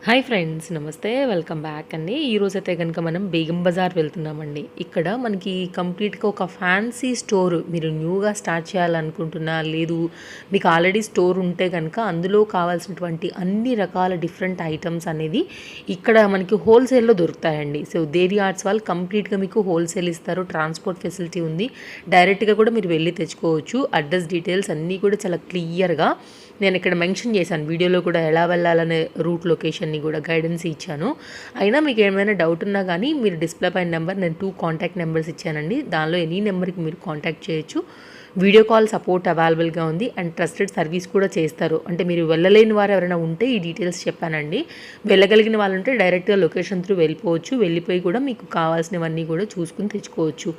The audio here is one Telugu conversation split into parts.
హాయ్ ఫ్రెండ్స్, నమస్తే, వెల్కమ్ బ్యాక్ అండి. ఈరోజైతే కనుక మనం బేగం బజార్ వెళ్తున్నామండి. ఇక్కడ మనకి కంప్లీట్గా ఒక ఫ్యాన్సీ స్టోర్ మీరు న్యూగా స్టార్ట్ చేయాలనుకుంటున్నా, లేదు మీకు ఆల్రెడీ స్టోర్ ఉంటే కనుక అందులో కావాల్సినటువంటి అన్ని రకాల డిఫరెంట్ ఐటమ్స్ అనేది ఇక్కడ మనకి హోల్సేల్లో దొరుకుతాయండి. సో దేవి ఆర్ట్స్ వాళ్ళు కంప్లీట్గా మీకు హోల్సేల్ ఇస్తారు. ట్రాన్స్పోర్ట్ ఫెసిలిటీ ఉంది. డైరెక్ట్గా కూడా మీరు వెళ్ళి తెచ్చుకోవచ్చు. అడ్రస్ డీటెయిల్స్ అన్నీ కూడా చాలా క్లియర్గా నేను ఇక్కడ మెన్షన్ చేశాను. వీడియోలో కూడా ఎలా వెళ్ళాలనే రూట్ లొకేషన్ని కూడా గైడెన్స్ ఇచ్చాను. అయినా మీకు ఏమైనా డౌట్ ఉన్నా కానీ మీరు డిస్ప్లే పైన నెంబర్, నేను 2 కాంటాక్ట్ నెంబర్స్ ఇచ్చానండి. దానిలో ఎనీ నెంబర్కి మీరు కాంటాక్ట్ చేయొచ్చు. వీడియో కాల్ సపోర్ట్ అవైలబుల్గా ఉంది అండ్ ట్రస్టెడ్ సర్వీస్ కూడా చేస్తారు. అంటే మీరు వెళ్ళలేని వారు ఎవరైనా ఉంటే ఈ డీటెయిల్స్ చెప్పానండి. వెళ్ళగలిగిన వాళ్ళు ఉంటే డైరెక్ట్గా లొకేషన్ త్రూ వెళ్ళిపోవచ్చు. వెళ్ళిపోయి కూడా మీకు కావాల్సినవన్నీ కూడా చూసుకుని తెచ్చుకోవచ్చు.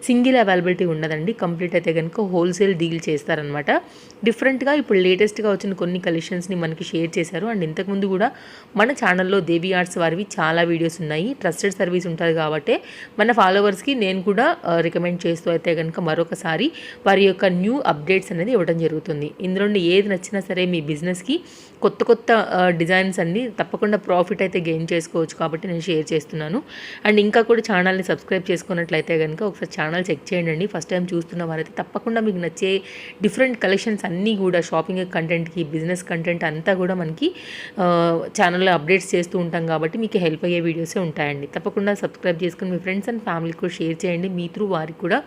సింగిల్ అవైలబిలిటీ ఉండదండి. కంప్లీట్ అయితే కనుక హోల్సేల్ డీల్ చేస్తారనమాట. డిఫరెంట్గా ఇప్పుడు లేటెస్ట్గా వచ్చిన కొన్ని కలెక్షన్స్ని మనకి షేర్ చేశారు. అండ్ ఇంతకుముందు కూడా మన ఛానల్లో దేవి ఆర్ట్స్ వారివి చాలా వీడియోస్ ఉన్నాయి. ట్రస్టెడ్ సర్వీస్ ఉంటుంది కాబట్టి మన ఫాలోవర్స్కి నేను కూడా రికమెండ్ చేస్తూ అయితే కనుక మరొకసారి వారి యొక్క న్యూ అప్డేట్స్ అనేది ఇవ్వడం జరుగుతుంది. ఇందులో ఏది నచ్చినా సరే మీ బిజినెస్కి కొత్త కొత్త డిజైన్స్ అన్ని తప్పకుండా ప్రాఫిట్ అయితే గెయిన్ చేసుకోవచ్చు కాబట్టి నేను షేర్ చేస్తున్నాను. అండ్ ఇంకా కూడా ఛానల్ని సబ్స్క్రైబ్ చేసుకున్నట్లయితే కనుక ఒకసారి ఛానల్ చెక్ చేయండి. ఫస్ట్ టైం చూస్తున్న వారైతే తప్పకుండా మీకు నచ్చే డిఫరెంట్ కలెక్షన్స్ అన్నీ కూడా షాపింగ్ కంటెంట్కి, బిజినెస్ కంటెంట్ అంతా కూడా మనకి ఛానల్లో అప్డేట్స్ చేస్తూ ఉంటాం కాబట్టి మీకు హెల్ప్ అయ్యే వీడియోసే ఉంటాయండి. తప్పకుండా సబ్స్క్రైబ్ చేసుకుని మీ ఫ్రెండ్స్ అండ్ ఫ్యామిలీకి కూడా షేర్ చేయండి. మీ త్రూ వారికి కూడా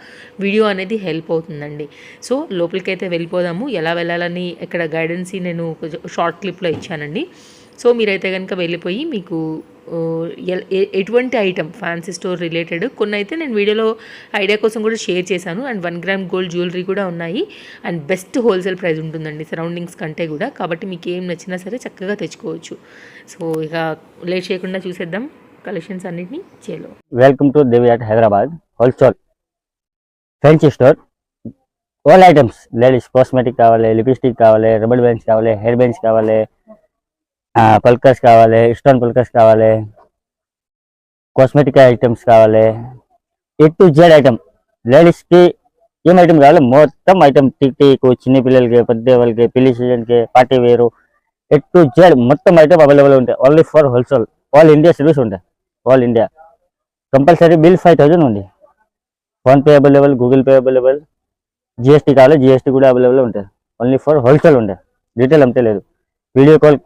వీడియో అనేది హెల్ప్ అవుతుందండి. సో లోపలికైతే వెళ్ళిపోదాము. ఎలా వెళ్ళాలని ఇక్కడ గైడెన్స్ నేను షార్ట్ క్లిప్లో ఇచ్చానండి. సో మీరైతే కనుక వెళ్ళిపోయి మీకు ఎటువంటి ఐటమ్ ఫ్యాన్సీ స్టోర్ రిలేటెడ్ కొన్ని అయితే నేను వీడియోలో ఐడియా కోసం కూడా షేర్ చేశాను. అండ్ 1 గ్రామ్ గోల్డ్ జ్యువెలరీ కూడా ఉన్నాయి. అండ్ బెస్ట్ హోల్సేల్ ప్రైస్ ఉంటుందండి సరౌండింగ్స్ కంటే కూడా. కాబట్టి మీకు ఏం నచ్చినా సరే చక్కగా తెచ్చుకోవచ్చు. సో ఇక లేట్ చేయకుండా చూసేద్దాం కలెక్షన్స్ అన్నిటిని. చేలో welcome to Devi art Hyderabad wholesale fancy store. All items, ladies cosmetic కావాలి, లిప్స్టిక్ కావాలి, రబ్బర్ బ్యాండ్స్ కావాలి, హెయిర్ బ్యాండ్స్ కావాలి, పల్కర్స్ కావాలి, స్టోన్ పల్కర్స్ కావాలి, కాస్మెటిక్ ఐటమ్స్ కావాలి, A to Z ఐటమ్. లేడీస్కి ఏం ఐటమ్ కావాలి మొత్తం ఐటమ్, టిక్ చిన్న పిల్లలకి, పెద్ద వాళ్ళకి, పెళ్లి సీజన్కి, పార్టీ వేరు, A to Z మొత్తం ఐటమ్ అవైలబుల్ ఉంటాయి. Only for wholesale. All India service ఉంటాయి. All India. కంపల్సరీ బిల్ 5,000 ఉంది. PhonePe available, Google Pay available, GST కావాలి, జిఎస్టీ కూడా అవైలబుల్ ఉంటుంది. ఓన్లీ ఫర్ హోల్సేల్ ఉండే, రీటైల్ అంతే లేదు. వీడియో కాల్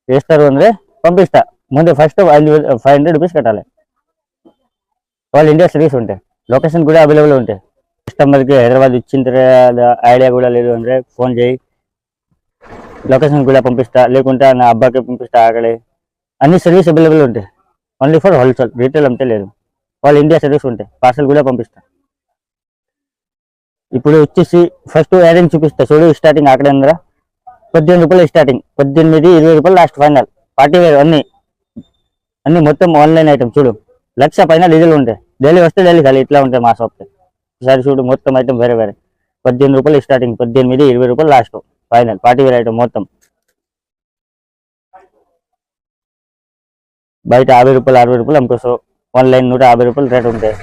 చేస్తారు ಅಂದರೆ పంపిస్తా. ముందు ఫస్ట్ 500 రూపీస్ కట్టాలి. ఆల్ ఇండియా సర్వీస్ ఉంటాయి. లొకేషన్ కూడా అవైలబుల్ ఉంటాయి. కస్టమర్కి హైదరాబాద్ ఇచ్చిన తర్వాత ఐడియా కూడా లేదు ಅಂದರೆ ఫోన్ చేయి, లొకేషన్ కూడా పంపిస్తా. లేకుంటే నా అబ్బాయికి పంపిస్తా. అక్కడే అన్ని సర్వీస్ అవైలబుల్ ఉంటాయి. ఓన్లీ ఫర్ హోల్సేల్, రీటైల్ అంతే లేదు. ఆల్ ఇండియా సర్వీస్ ఉంటాయి. పార్సల్ కూడా పంపిస్తా. ఇప్పుడు వచ్చేసి ఫస్ట్ ఐరన్ చూపిస్తా చూడు. స్టార్టింగ్ అక్కడ 18 రూపాయలు స్టార్టింగ్, 18, 20 రూపాయలు లాస్ట్ ఫైనల్. పార్టీ వేర్ అన్ని మొత్తం ఆన్లైన్ ఐటమ్ చూడు. 1,00,000 పైన డీజిల్ ఉంటాయి. డైలీ వస్తే డైలీ ఖాళీ ఇట్లా ఉంటాయి మా షాప్కి. ఈసారి చూడు మొత్తం ఐటమ్ వేరే వేరే. 18 రూపాయలు స్టార్టింగ్, 18, 20 రూపాయలు last final. Party wear item మొత్తం. బయట 50 రూపాయలు, 60 రూపాయలు అమ్ముకోసం. ఆన్లైన్ 150 రూపాయలు రేట్ ఉంటాయి.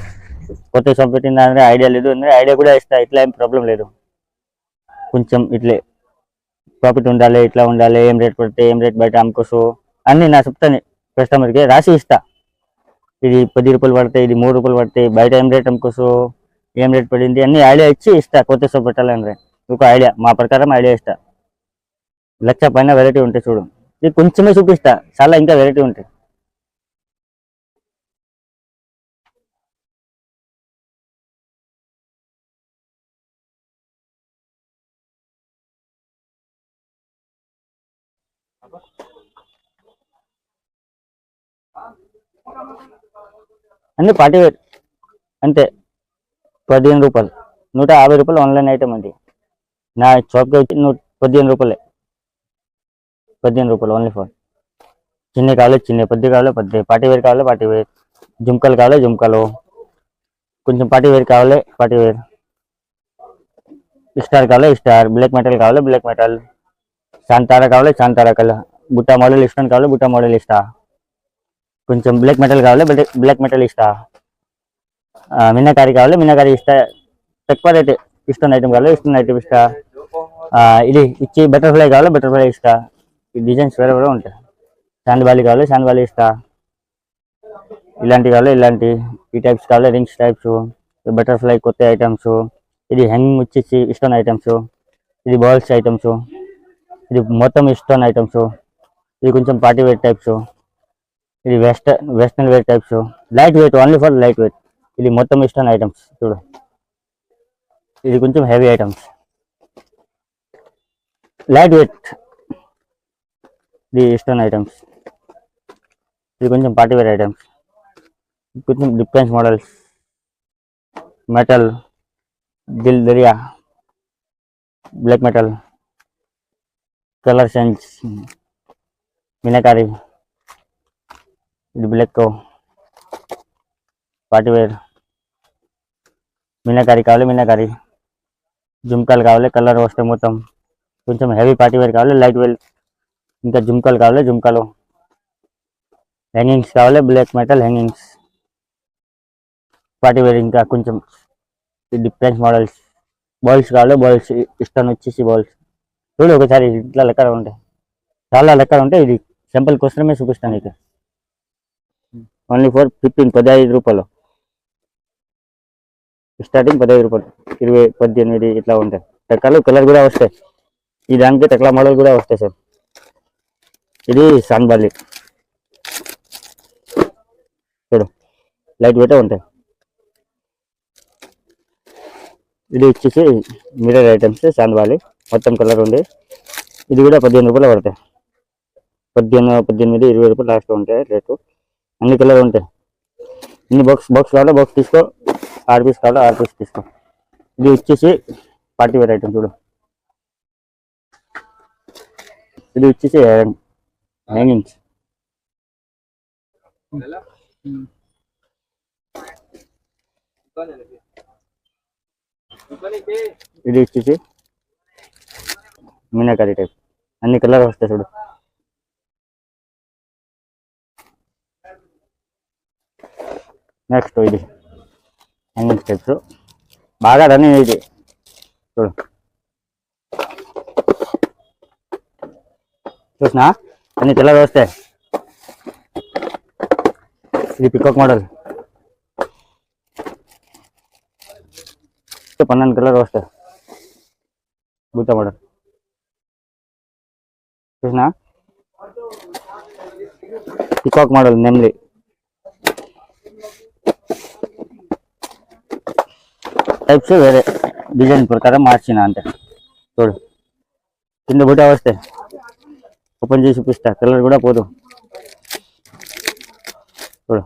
కొత్త షాప్ పెట్టిందా ಅಂದರೆ ఐడియా లేదు ಅಂದರೆ ఐడియా కూడా ఇస్తా. ఇట్లా ఏం ప్రాబ్లం లేదు. కొంచెం ఇట్లే ప్రాఫిట్ ఉండాలి, ఇట్లా ఉండాలి, ఏం రేట్ పడితే ఏం రేట్ బయట అమ్ముకోసు అన్నీ నా చెప్తాను. కస్టమర్కి రాసి ఇస్తా. ఇది 10 రూపాయలు పడతాయి, ఇది 3 రూపాయలు పడతాయి, బయట ఏం రేట్ అమ్ముకోసు, ఏం రేట్ పడింది అన్ని ఐడియా ఇచ్చి ఇస్తా. కొత్త షాప్ పెట్టాలంటే ఒక ఐడియా, మా ప్రకారం ఐడియా ఇస్తా. 1,00,000 పైన వెరైటీ ఉంటాయి చూడు. ఇది కొంచెమే చూపిస్తా, చాలా ఇంకా వెరైటీ ఉంటాయి. అన్ని పార్టీ వేర్ అంతే. 15 రూపాయలు, 150 రూపాయలు ఆన్లైన్ ఐటమ్ అండి. నా షాప్కి వచ్చి 15 రూపాయలే. 15 రూపాయలు ఓన్లీ ఫర్. చిన్న కావాలి చిన్న, పెద్ద కావాలి పెద్ద, పార్టీ వేర్ కావాలి పార్టీ వేర్, జుమ్కాలు కావాలి జుమ్కాలు, కొంచెం పార్టీ వేర్ కావాలి పార్టీ వేర్, స్టార్ కావాలి స్టార్, బ్లాక్ మెటల్ కావాలి బ్లాక్ మెటల్, శాంతారా కావాలి శాంతారా కల, బుట్ట మోడల్ ఇష్టం కావాలి బుట్ట మోడల్ ఇస్తా. కొంచెం బ్లాక్ మెటల్ కావాలి బ్లాక్ మెటల్ ఇస్తా. మిన్నకారి కావాలి మిన్నకారి ఇస్తా. తక్కువ రేట్ ఇష్టం ఐటమ్ కావాలి ఇష్టం ఐటమ్ ఇస్తా. ఇది ఇచ్చి బటర్ఫ్లై కావాలి బటర్ఫ్లై ఇస్తా. ఈ డిజైన్స్ వేరే వేరే ఉంటాయి. శాందబాలి కావాలి శాందబాలి ఇస్తా, ఇలాంటి కావాలి ఇలాంటి, ఈ టైప్స్ కావాలి రింగ్స్ టైప్స్, బటర్ఫ్లై కొత్త ఐటమ్స్, ఇది హ్యాంగింగ్ వచ్చేసి స్టోన్ ఐటమ్స్, ఇది బాల్స్ ఐటమ్స్, ఇది మొత్తం స్టోన్ ఐటమ్స్, ఇది కొంచెం పార్టీ వేర్ టైప్స్, ఇది western wear types, light weight only for light weight, ఇది మొత్తం స్టోన్ ఐటమ్స్ చూడు, ఇది కొంచెం హెవీ ఐటమ్స్ లైట్ వెయిట్, ఇది స్టోన్ ఐటమ్స్, ఇది కొంచెం పార్టీ వేర్ ఐటమ్స్, కొంచెం డిఫరెన్స్ మోడల్స్, మెటల్, దిల్ దరియా, black metal, colour change, meenakari, ఇది బ్లాక్ పార్టీ వేర్, మీనాకారి కావాలి మీనాకారి, జుమ్కాలు కావాలి కలర్ వస్తే మొత్తం, కొంచెం హెవీ పార్టీ వేర్ కావాలి లైట్ వేర్, ఇంకా జుమ్కాలు కావాలి జుమ్కాలు, హ్యాంగింగ్స్ కావాలి black metal hangings, party wear, ఇంకా కొంచెం డిఫరెన్స్ మోడల్స్, బాల్స్ కావాలి బాల్స్ ఇష్టం వచ్చేసి బాల్స్ చూడు ఒకసారి, ఇట్లా లెక్కలు ఉంటాయి చాలా లెక్కలు ఉంటాయి, ఇది సింపుల్ కోసమే చూపిస్తాను నీకు, ఓన్లీ ఫర్ 15 రూపాయలు స్టార్టింగ్, 15 రూపాయలు, 20, 18 ఇట్లా ఉంటాయి టెక్కలు, కలర్ కూడా వస్తాయి, ఈ దానికి టెక్లా మోడల్ కూడా వస్తాయి సార్. ఇది శాందబాలి చూడు లైట్ వెయిట్ ఉంటాయి, ఇది వచ్చేసి మిర్రర్ ఐటమ్స్ శాందబాలి మొత్తం కలర్ ఉంది, ఇది కూడా 15 రూపాయలు పడతాయి, 18, 20 రూపాయలు లాస్ట్ ఉంటాయి రేటు, అన్ని కలర్ ఉంటాయి, ఇన్ని బాక్స్ కావాలో బాక్స్ తీసుకో, 6 పీస్ కావాలో 6 పీస్ తీసుకో, ఇది వచ్చేసి పార్టీ వేర్ ఐటమ్ చూడు, ఇది వచ్చేసి హ్యాంగింగ్స్, ఇది వచ్చేసి మీనాకారి టైప్, అన్ని కలర్ వస్తాయి చూడు, నెక్స్ట్ ఇది హ్యాంగింగ్ టైప్స్ బాగా రన్నింగ్ ఇది చూడు, చూసినా అన్ని కలర్ వస్తాయి, ఇది పికాక్ మోడల్ 12 కలర్ వస్తాయి, బూతా మోడల్ చూసినా, పికాక్ మోడల్ నెమ్లీ, టైప్స్ వేరే డిజైన్ ప్రకారం మార్చిన అంతే చూడు, కింద బూటా వస్తాయి, ఓపెన్ చేసి చూపిస్తా, కలర్ కూడా పోదు చూడు,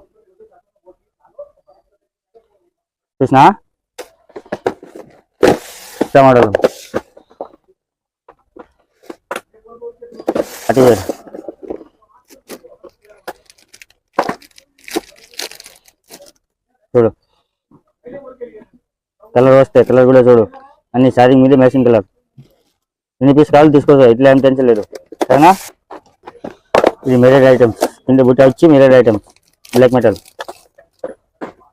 చూసినా మోడల్ అటు చూడు, కలర్ వస్తాయి, కలర్ కూడా చూడు, అన్ని శారీ మీద మ్యాచింగ్ కలర్, ఎన్ని పీస్ కావాలి తీసుకోవచ్చు, ఇట్లా ఏం టెన్షన్ లేదు సరేనా. ఇది మిర్రర్ ఐటమ్స్, కింద బుట్ట వచ్చి మిర్రర్ ఐటమ్స్ బ్లాక్ మెటల్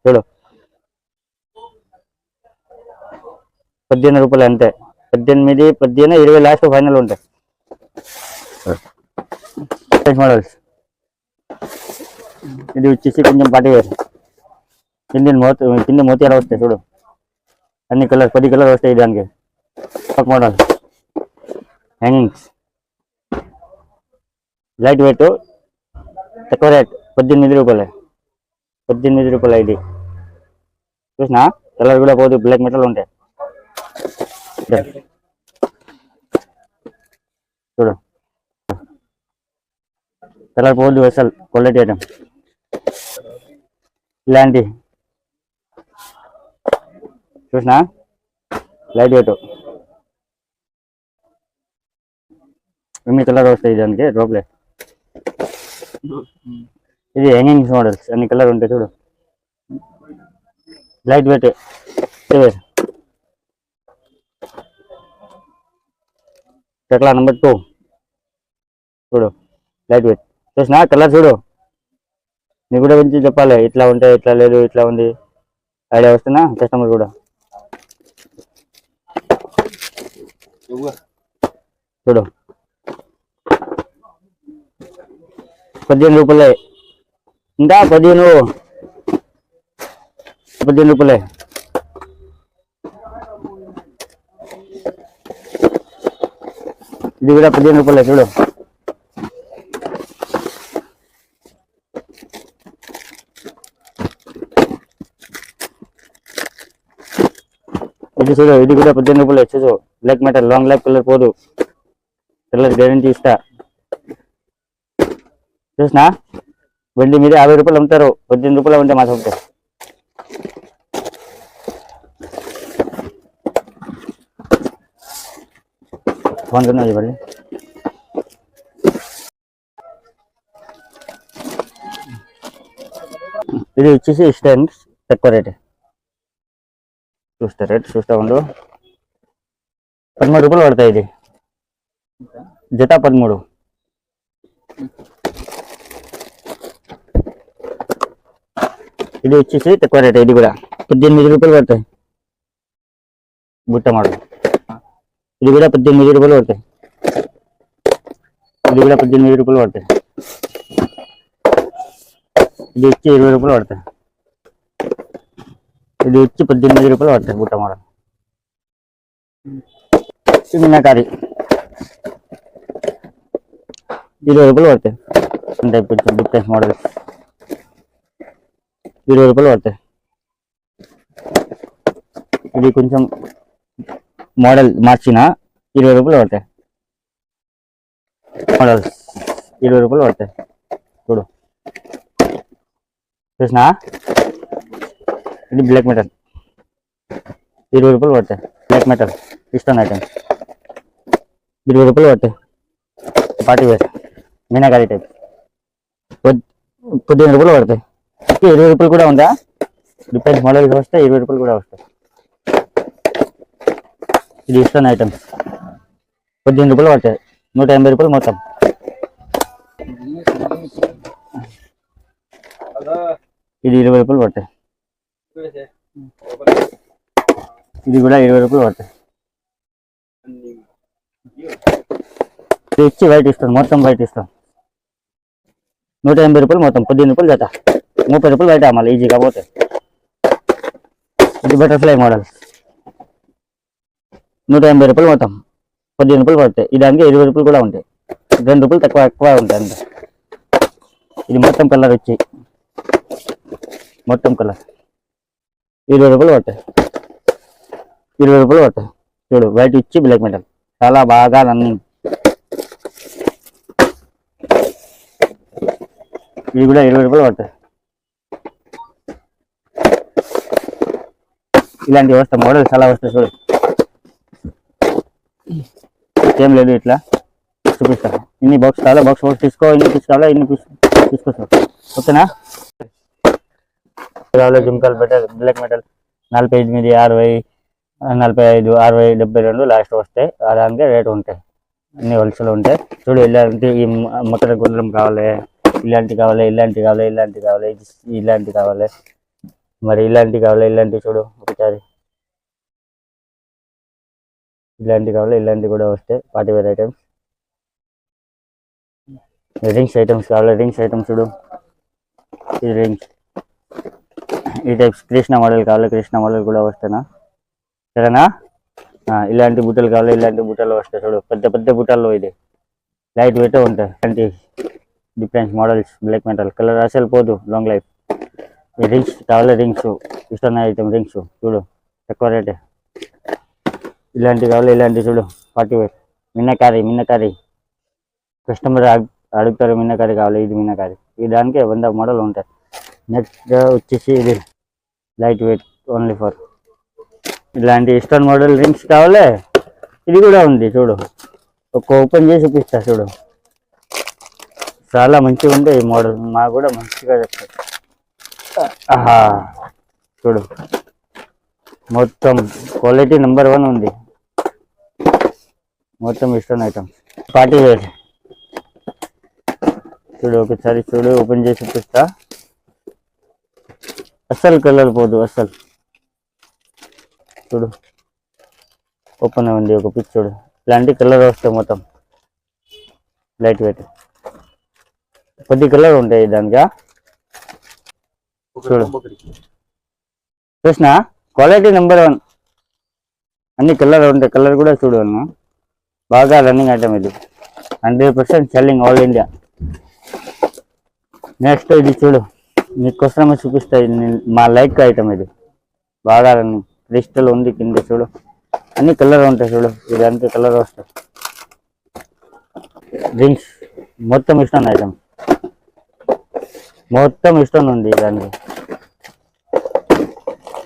చూడు, 18 రూపాయలు అంతే, 18, 20 లాస్ట్ ఫైనల్ ఉంటాయి మోడల్స్. ఇది వచ్చేసి కొంచెం పార్టీ వేర్, కింద మోతీయాలు వస్తాయి చూడు, అన్ని కలర్ 10 కలర్ వస్తాయి దానికి, మోడల్ హ్యాంగింగ్స్ లైట్ వెయిట్, తక్కువ రేట్ 18 రూపాయలు, 18 రూపాయలు ఇది చూసినా, కలర్ కూడా పోదు, బ్లాక్ మెటల్ ఉంటాయి చూడు, కలర్ పోదు అసలు, క్వాలిటీ ఐటమ్ ఇలాంటి చూసినా, లైట్ వెయిట్, ఎన్ని కలర్ వస్తాయి దానికి రోప్లే, ఇది హ్యాంగింగ్స్ మోడల్స్, అన్ని కలర్ ఉంటాయి చూడు, లైట్ వెయిట్, టెక్లా నెంబర్ 2 చూడు, లైట్ వెయిట్ చూసినా, కలర్ చూడు, నీకు కూడా గురించి చెప్పాలి, ఇట్లా ఉంటాయి ఇట్లా లేదు ఇట్లా ఉంది ఐడియా వస్తున్నా కస్టమర్ కూడా చూడు, రూపాయలే. ఇంకా 15 రూపాయలే. ఇది కూడా 15 రూపాయలే చూడు. ఇది చూడు, ఇది కూడా 15 రూపాయలే. చూడు, black metal, long life, colour పోదు, కలర్ గ్యారంటీ ఇస్తా. చూసినా, వెండి మీద 50 రూపాయలు అమ్ముతారు, 15 రూపాయలు ఉంటే మా సొంత. ఫోన్ కన్నా ఇవ్వండి. ఇది వచ్చేసి స్టాండ్స్ తక్కువ రేటే. రేట్ చూస్తా ఉండు. 13 రూపాయలు పడతాయి. ఇది జత 13. ఇది వచ్చేసి తక్కువ రేట్. ఇది కూడా 18 రూపాయలు పడతాయి. బుట్ట మోడల్. ఇది కూడా 18 రూపాయలు పడతాయి. ఇది కూడా 18 రూపాయలు పడతాయి. ఇది వచ్చి 20 రూపాయలు పడతాయి. ఇది వచ్చి 18 రూపాయలు పడతాయి. బుట్ట మోడల్. ఇది మీనాకారి 20 రూపాయలు పడతాయి. అంటే కొంచెం డిఫరెన్స్ మోడల్ 20 రూపాయలు పడతాయి. ఇది కొంచెం మోడల్ మార్చిన 20 రూపాయలు పడతాయి. మోడల్స్ 20 రూపాయలు పడతాయి. చూడు, చూసినా, ఇది బ్లాక్ మెటల్ 20 రూపాయలు పడతాయి. బ్లాక్ మెటల్ ఇష్టం ఐటమ్ 20 రూపాయలు పడతాయి. పార్టీ వేర్ మీనాకారి టైప్ 15 రూపాయలు పడతాయి. 20 రూపాయలు కూడా ఉందా? డిఫరెన్స్ మోడల్స్ వస్తాయి, 20 రూపాయలు కూడా వస్తాయి. ఇది ఇష్టం ఐటమ్స్ 15 రూపాయలు పడతాయి. 180 రూపాయలు మొత్తం. ఇది 20 రూపాయలు పడతాయి. ఇది కూడా 20 రూపాయలు పడతాయి. ఇది ఇచ్చి వైట్ ఇస్తాం, మొత్తం వైట్ ఇస్తాం. 180 రూపాయలు మొత్తం. 15 రూపాయలు జత. 30 రూపాయలు బయట అమ్మాలి ఈజీగా పోతే. ఇది బటర్ఫ్లై మోడల్ 180 రూపాయలు మొత్తం. 15 రూపాయలు పడతాయి. ఈ దానికి 20 రూపాయలు కూడా ఉంటాయి. 2 రూపాయలు ఎక్కువ ఉంటాయి అంతే. ఇది మొత్తం కలర్ వచ్చి మొత్తం కలర్ 20 రూపాయలు పడతాయి. 20 రూపాయలు పడతాయి. చూడు, వైట్ ఇచ్చి బ్లాక్ మెటల్ చాలా బాగా రన్నింగ్. ఇవి కూడా 20 రూపాయలు పడతాయి. ఇలాంటివి వస్తాయి, మోడల్ చాలా వస్తాయి. చూడు, ఏం లేదు, ఇట్లా చూపిస్తాను. ఇన్ని బాక్స్ కావాలా, బాక్స్ తీసుకో. ఇన్ని తీసుకోవాలా, ఇన్ని తీసుకోవచ్చు. ఓకేనా? జుమ్కాల్ మెటల్, బ్లాక్ మెటల్ 48, 60, 45, 60, 72 లాస్ట్ వస్తాయి. అలాగే రేటు ఉంటాయి. అన్ని హోల్సేల్ ఉంటాయి. చూడు, ఇలాంటి ఈ మొక్కల గుండ్రం కావాలి, ఇలాంటి కావాలి, ఇలాంటి కావాలి, ఇలాంటి కావాలి, ఇలాంటి కావాలి, మరి ఇలాంటి కావాలి, ఇలాంటి చూడు ఒకసారి. ఇలాంటి కావాలి, ఇలాంటి కూడా వస్తాయి. Party wear items. Rings items కావాలి, రింగ్స్ ఐటమ్స్ చూడు. ఈ రింగ్స్ ఈ టైప్స్. కృష్ణ మోడల్ కావాలి, కృష్ణ మోడల్ కూడా వస్తాయినా, సరేనా? ఇలాంటి బుట్టలు కావాలి, ఇలాంటి బుట్టలు వస్తాయి. చూడు, పెద్ద పెద్ద బుట్టల్లో ఇది లైట్ వెయిట్ ఉంటాయి. ఇలాంటి difference models, black metal, colour అసలు పోదు, లాంగ్ లైఫ్. ఈ రింగ్స్ కావాలి, రింగ్స్ ఇష్టం ఐటమ్. రింగ్స్ చూడు, తక్కువ రేటే. ఇలాంటి కావాలి, ఇలాంటి చూడు, పార్టీ వేర్. మిన్నకారి కస్టమర్ అడుగుతారు, మిన్నకారి కావాలి. ఇది మిన్నకారి. ఈ దానికి 100 మోడల్ ఉంటాయి. నెక్స్ట్ వచ్చేసి ఇది లైట్ వెయిట్, ఓన్లీ ఫర్ ఇలాంటి స్టోన్ మోడల్ రింగ్స్ కావాలి. ఇది కూడా ఉంది చూడు, ఒక ఓపెన్ చేసి చూపిస్తా. చూడు, చాలా మంచిగా ఉండే ఈ మోడల్. మాకు కూడా మంచిగా చెప్తారు. చూడు, మొత్తం క్వాలిటీ నెంబర్ 1 ఉంది. మొత్తం ఇష్టం ఐటమ్స్. పార్టీ వేర్ చూడు, ఒకసారి చూడు, ఓపెన్ చేసి చూపిస్తా. అస్సలు కలర్ పోదు, అస్సలు. చూడు, ఓపెన్ ఉంది ఒక పిక్. చూడు, ఇలాంటి కలర్ వస్తాయి మొత్తం. లైట్ వెయిట్ కొద్ది కలర్ ఉంటాయి దానికి. చూడు చూసినా క్వాలిటీ నెంబర్ 1. అన్ని కలర్ ఉంటాయి. కలర్ కూడా చూడను. బాగా రన్నింగ్ ఐటమ్ ఇది. 100% సెల్లింగ్ ఆల్ ఇండియా. నెక్స్ట్ ఇది చూడు, నీకోసమే చూపిస్తాయి. మా లైక్ ఐటమ్ ఇది. బాగా రన్నింగ్. క్రిస్టల్ ఉంది కింద చూడు. అన్ని కలర్ ఉంటాయి చూడు. ఇది అంతే కలర్ వస్తాయి. రింగ్స్ మొత్తం ఇష్టం ఐటమ్. మొత్తం ఇష్టం ఉంది దానికి.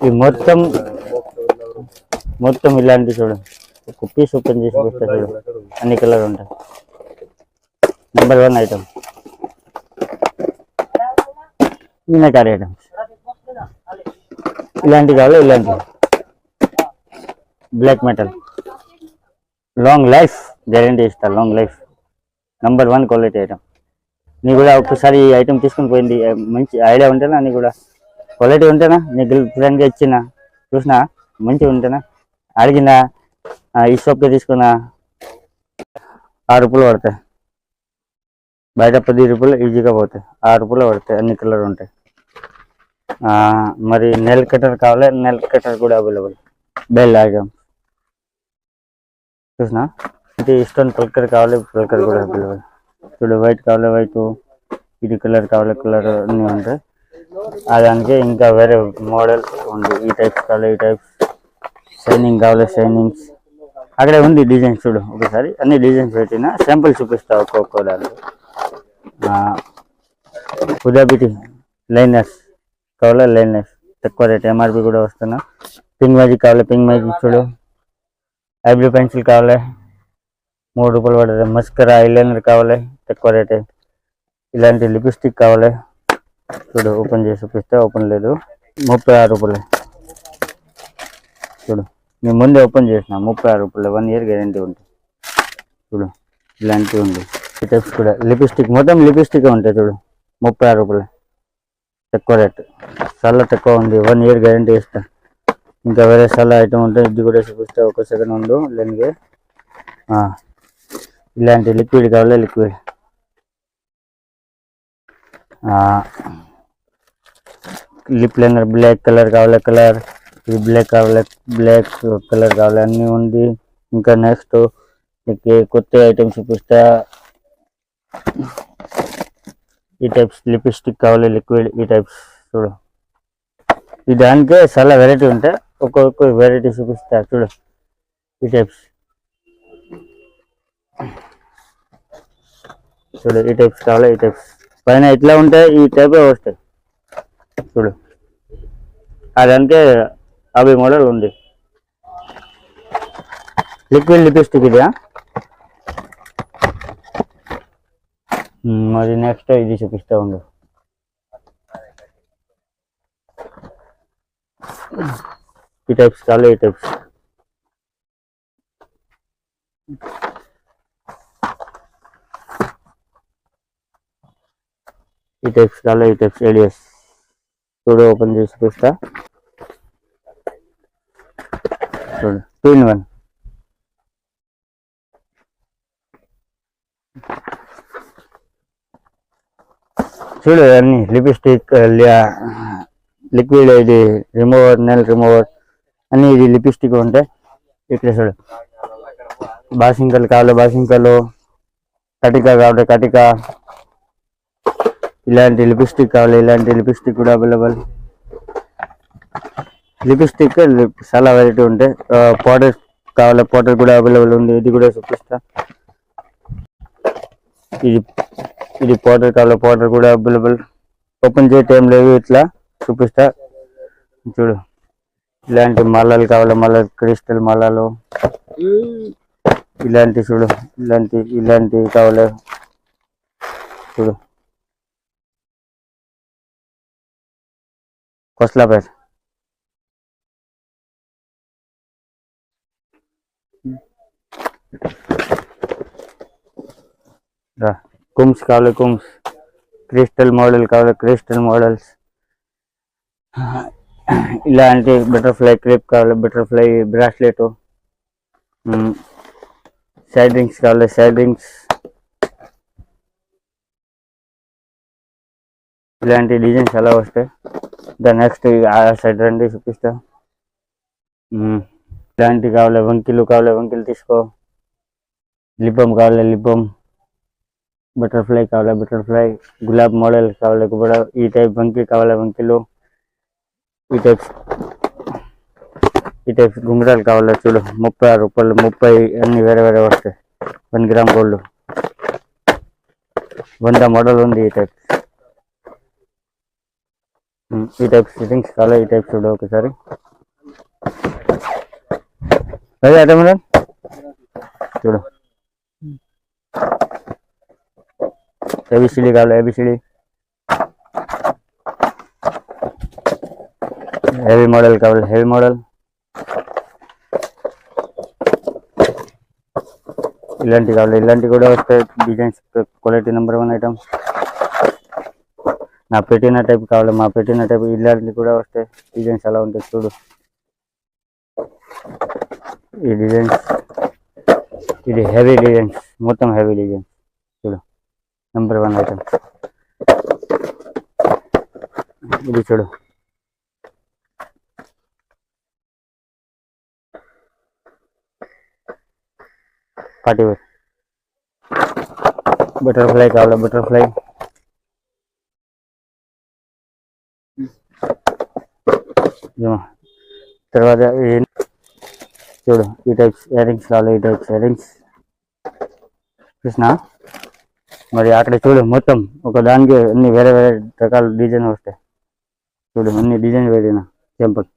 ఈ మొత్తం ఇలాంటి చూడు. ఒక పీస్ ఓపెన్ చేసి చూస్తా చూడు. అన్ని కలర్ ఉంటాయి. Number 1 item. మీనాకారి ఐటమ్స్ ఇలాంటి కావాలి. ఇలాంటి black metal long life guarantee ఇస్తా. Long life number 1 quality item. నీ కూడా ఒక్కసారి ఈ ఐటమ్ తీసుకుని పోయింది. మంచి ఐడియా ఉంటేనా నీ కూడా క్వాలిటీ ఉంటేనా నీ గర్ల్ ఫ్రెండ్గా ఇచ్చిన చూసినా మంచిగా ఉంటేనా అడిగినా ఈ షాప్లో తీసుకున్నా 6 రూపాయలు పడతాయి. బయట 10 రూపాయలు ఈజీగా పోతాయి. 6 రూపాయలు పడతాయి. అన్ని కలర్ ఉంటాయి. మరి నెల్ కటర్ కావాలి. నెల్ కటర్ కూడా అవైలబుల్. బెల్ ఐటమ్ చూసినా. ఇది స్టోన్ పల్కర్ కావాలి. పల్కర్ కూడా అవైలబుల్. చూడు వైట్ కావాలి వైట్, ఇది కలర్ కావాలి కలర్ అన్నీ ఉంటాయి. దానికి ఇంకా వేరే మోడల్ ఉంది. ఈ టైప్స్ కావాలి ఈ టైప్స్. షైనింగ్ కావాలి షైనింగ్స్. అక్కడే ఉంది డిజైన్స్ చూడు ఒకసారి. అన్ని డిజైన్స్ పెట్టిన శాంపుల్ చూపిస్తా ఒక్కొక్క దాంట్లో. ఉదాబిటి లైనర్స్ కావాలి. లైనర్స్ తక్కువ రేట్ ఎంఆర్పి కూడా వస్తున్నా. పింక్ మ్యాజిక్ కావాలి. పింక్ మ్యాజిక్ చూడు. ఐబ్రో పెన్సిల్ కావాలి 3 రూపాయలు పడుతుంది. మస్కరా ఐలైనర్ కావాలి తక్కువ రేటే. ఇలాంటి లిప్స్టిక్ కావాలి చూడు. ఓపెన్ చేసి చూపిస్తే ఓపెన్ లేదు. 36 రూపాయలు చూడు. నేను ముందే ఓపెన్ చేసిన 36 రూపాయలు. 1 ఇయర్ గ్యారంటీ ఉంటుంది చూడు. ఇలాంటివి ఉంది. ఈ టైప్స్ కూడా లిప్స్టిక్ మొత్తం లిప్స్టిక్ ఉంటాయి చూడు. 36 రూపాయలు తక్కువ రేట్. చాలా తక్కువ ఉంది. 1 ఇయర్ గ్యారంటీ ఇస్తా. ఇంకా వేరే చాలా ఐటమ్ ఉంటాయి. ఇది కూడా చూపిస్తే ఒక సెకండ్ ఉండు. లేనిగే ఇలాంటి లిక్విడ్ కావాలి. Liquid lip liner black colour కావాలి. కలర్ ఇది బ్లాక్ కావాలి. బ్లాక్ కలర్ కావాలి. అన్నీ ఉంది. ఇంకా నెక్స్ట్ కొత్త ఐటమ్ చూపిస్తా. ఈ టైప్స్ లిప్స్టిక్ కావాలి లిక్విడ్. ఈ టైప్స్ చూడు. ఈ దానికే చాలా వెరైటీ ఉంటాయి. ఒక్కొక్క వెరైటీ చూపిస్తా చూడు. ఈ టైప్స్ చూడు. ఈ టైప్స్ కావాలి. ఈ టైప్స్ పైన ఇట్లా ఉంటాయి. ఈ టైపే వస్తాయి చూడు. దానికే 50 మోడల్ ఉంది. లిక్విడ్ లిప్స్టిక్ ఇది. మరి నెక్స్ట్ ఇది చూపిస్తా ఉండు. ఈ టైప్స్ కావాలి. ఈ టైప్స్ ఈ టైప్స్ కావాలి. ఈ టైప్స్ ఏడియస్ చూడు. ఓపెన్ చేసి చూపిస్తా చూడు. 2 in 1 చూడు. అన్ని లిప్స్టిక్ లిక్విడ్ ఇది రిమూవర్ నెల్ రిమూవర్ అన్ని ఇది లిప్స్టిక్ ఉంటాయి. ఇక్కడ చూడు. బాసింకలు కావాలి. బాసింకలు కటిక కావాలి. కటిక ఇలాంటి లిప్స్టిక్ కావాలి. ఇలాంటి లిప్స్టిక్ కూడా అవైలబుల్. లిప్స్టిక్ చాలా వెరైటీ ఉంటాయి. పౌడర్ కావాలి. పౌడర్ కూడా అవైలబుల్ ఉంది. ఇది కూడా చూపిస్తా. ఇది పౌడర్ కావాలి. పౌడర్ కూడా అవైలబుల్. ఓపెన్ చేయ టైం లేదు. ఇట్లా చూపిస్తా చూడు. ఇలాంటి మాలలు కావాలి. మాలలు క్రిస్టల్ మాలలు ఇలాంటి చూడు. ఇలాంటి కావాలి చూడు. కొస్లా పేరు कुम्स कावाले कुम्स क्रिस्टल मॉडल कावाले क्रिस्टल मॉडल्स इलांटी बटरफ्लाई क्लिप कावाले बटरफ्लाई ब्रास्लेट सैड रिंग्स कावाले सैड रिंग्स ఇలాంటి డిజైన్స్ ఎలా వస్తాయి. దాని నెక్స్ట్ ఆ సైడ్ రండి చూపిస్తా. ఇలాంటి కావాలి, వంకిలు కావాలి, వంకిలు తీసుకో. లిబ్బం కావాలి, లిబ్బం. బటర్ఫ్లై కావాలి, బటర్ఫ్లై. గులాబ్ మోడల్ కావాలి కూడా. ఈ టైప్ వంకి కావాలి, వంకిలు. ఈ టైప్ గుంగరాలు కావాలి చూడు. 36 రూపాయలు, 30 అన్ని వేరే వేరే వస్తాయి. 1 గ్రామ్ గోల్డ్ 100 మోడల్ ఉంది. ఈ టైప్ సెట్టింగ్స్ కావాలి. ఈ టైప్ చూడు ఒకసారి. అదే అదే మేడం చూడు. ఏబిసిడి కావాలి, ఏబిసిడి. హెవీ మోడల్ కావాలి, హెవీ మోడల్. ఇలాంటి కావాలి, ఇలాంటి కూడా వస్తాయి డిజైన్స్. Quality number 1 item. నా పెట్టిన టైప్ కావాలి, మా పెట్టిన టైప్. ఇలాంటివి కూడా వస్తాయి డిజైన్స్. ఎలా ఉంటాయి చూడు. ఈ డిజైన్స్, ఇది హెవీ డిజైన్స్, మొత్తం హెవీ డిజైన్స్ చూడు. Number 1 item. ఇది చూడు. Party wear. బటర్ఫ్లై కావాలి, బటర్ఫ్లై. తర్వాత చూడు. ఈ టైప్స్ ఇయర్ రింగ్స్ కావాలి, ఈ టైప్స్ ఇయర్ రింగ్స్. కృష్ణ మరి అక్కడ చూడు. మొత్తం ఒక దానికి అన్ని వేరే వేరే రకాల డిజైన్ వస్తాయి చూడు. అన్ని డిజైన్ వేరేనా టెంపుల్,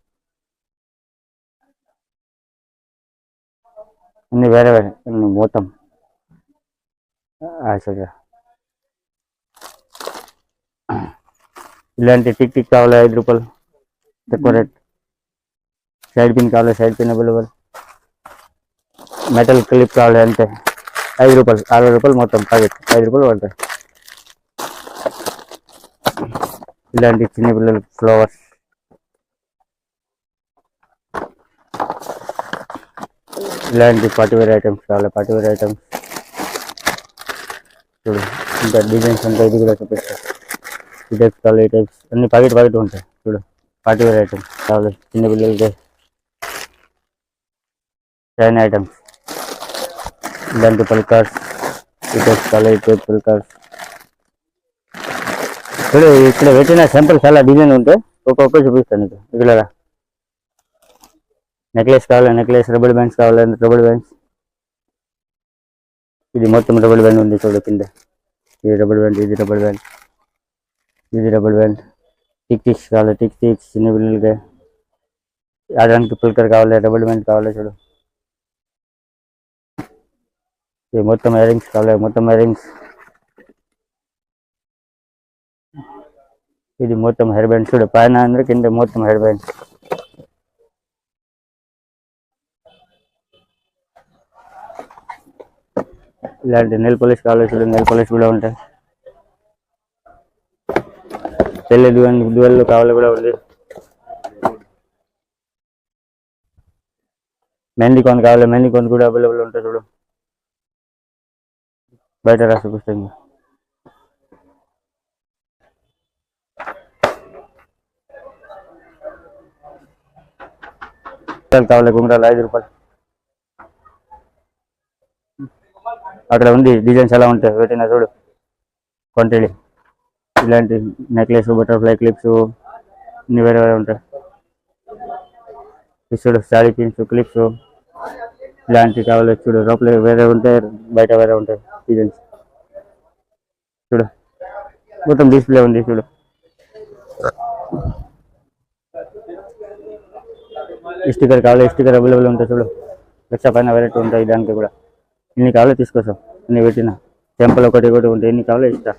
అన్ని వేరే వేరే అన్ని మొత్తం. సరే. ఇలాంటి టిక్ టిక్ కావాలి, 5 రూపాయలు తక్కువ రేట్. సైడ్ పిన్ కావాలి, side pin available. Metal clip కావాలి అంతే, 5 రూపాయలు. 60 రూపాయలు మొత్తం ప్యాకెట్, 5 రూపాయలు పడతాయి. ఇలాంటి చిన్న పిల్లలు ఫ్లవర్స్. ఇలాంటి పార్టీవేర్ ఐటమ్స్ కావాలి, పార్టీవేర్ ఐటమ్స్ చూడు. ఇంకా డిజైన్స్ ఉంటాయి, ఇది కూడా చూపిస్తాయి. ఈ టైప్స్ కావాలి, ఈ టైప్స్ అన్ని ప్యాకెట్ ఉంటాయి చూడు. పార్టీవేర్ ఐటమ్స్ కావాలి చిన్న పిల్లలకి. చైన్ ఐటమ్స్, ఇలాంటి పల్కార్స్. ఈ టైప్స్ కావాలి, ఈ టైప్ పల్కార్స్ చూడు. ఇక్కడ పెట్టిన సింపుల్ చాలా డిజైన్ ఉంటాయి. ఒక్కొక్క చూపిస్తాను నీకు. ఇక్కడ నెక్లెస్ కావాలి, నెక్లెస్. రబ్బర్ బ్యాండ్స్ కావాలి, రబ్బర్ బ్యాండ్స్. ఇది మొత్తం రబ్బర్ బ్యాండ్ ఉంది చూడు కింద. ఇది రబ్బర్ బ్యాండ్, ఇది రబ్బర్ బ్యాండ్, ఇది రబ్బర్ బ్యాండ్. టిక్ టిక్స్ కావాలి, టిక్ టిక్స్ చిన్న పిల్లలకి. ఆడడానికి పుల్కర్ కావాలి, రబ్బర్ బ్యాండ్ కావాలి చూడు. ఇది మొత్తం ఇయర్ రింగ్స్ కావాలి, మొత్తం ఇయర్ రింగ్స్. ఇది మొత్తం హెయిర్ బ్యాండ్ చూడు. పైన ಅಂದ್ರೆ కింద మొత్తం హెయిర్ బ్యాండ్. ఇలాంటి నెయిల్ పాలిష్ కావాలి చూడు. నెయిల్ పాలిష్ కూడా ఉంటాయి. పెళ్ళి డ్యూయల్ కావాలి కూడా ఉంది. మెహందీ కోన్ కావాలి, మెహందీ కోన్ కూడా అవైలబుల్ ఉంటాయి చూడు. బయట రాసి పుస్తకం. కావాలి గుంగరాలు, 5 రూపాయలు. అక్కడ ఉంది డిజైన్స్ ఎలా ఉంటాయి పెట్టిన చూడు. క్వాంటిటీ. ఇలాంటి నెక్లెస్, బటర్ఫ్లై క్లిప్స్ అన్ని వేరే వేరే ఉంటాయి. చూడు శారీ పిన్స్, క్లిప్స్ ఇలాంటివి కావాలి చూడు. లోపల వేరే ఉంటాయి, బయట వేరే ఉంటాయి డిజైన్స్ చూడు. మొత్తం డిస్ప్లే ఉంది చూడు. స్టిక్కర్ కావాలి, స్టిక్కర్ అవైలబుల్ ఉంటాయి చూడు. లక్ష పైన వెరైటీ ఉంటాయి. దానికి కూడా ఎన్ని కావాలో తీసుకొస్తాం. అన్ని పెట్టిన టెంపుల్ ఒకటి ఉంటాయి. ఎన్ని కావాలో ఇస్తా.